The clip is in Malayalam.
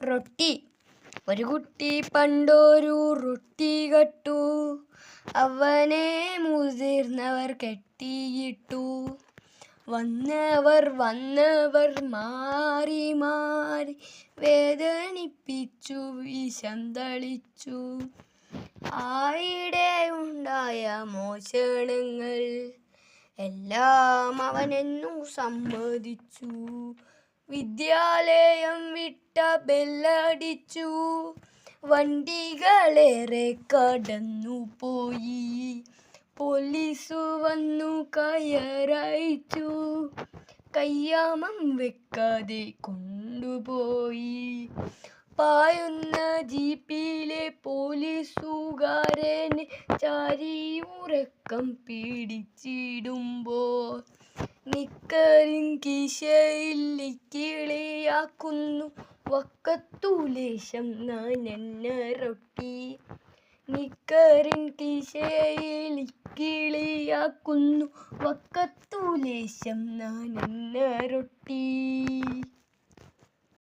റൊട്ടി. ഒരു കുട്ടി പണ്ടൊരു റൊട്ടി കട്ടു, അവനെ മുതിർന്നവർ കെട്ടിയിട്ടു. വന്നവർ മാറി മാറി വേദനിപ്പിച്ചു വിഷന്തളിച്ചു. ആയിടെ ഉണ്ടായ മോഷണങ്ങൾ എല്ലാം അവനെന്നു സമ്മതിച്ചു. വിദ്യാലയം വിട്ട ബെല്ലടിച്ചു, വണ്ടികളേറെ കടന്നുപോയി. പോലീസു വന്നു കയറയച്ചു, കയ്യാമം വെക്കാതെ കൊണ്ടുപോയി. പായുന്ന ജീപ്പിലെ പോലീസുകാരനെ ചാരിയുറക്കം പിടിച്ചിടുമ്പോൾ നിക്കറിൻ കീശയിൽ കിളിയാക്കുന്നു വക്കത്തു ലേശം നനഞ്ഞ റൊട്ടി. നിക്കറിൻ കീശയിൽ കിളിയാക്കുന്നു വക്കത്തു ലേശം നനഞ്ഞ റൊട്ടി.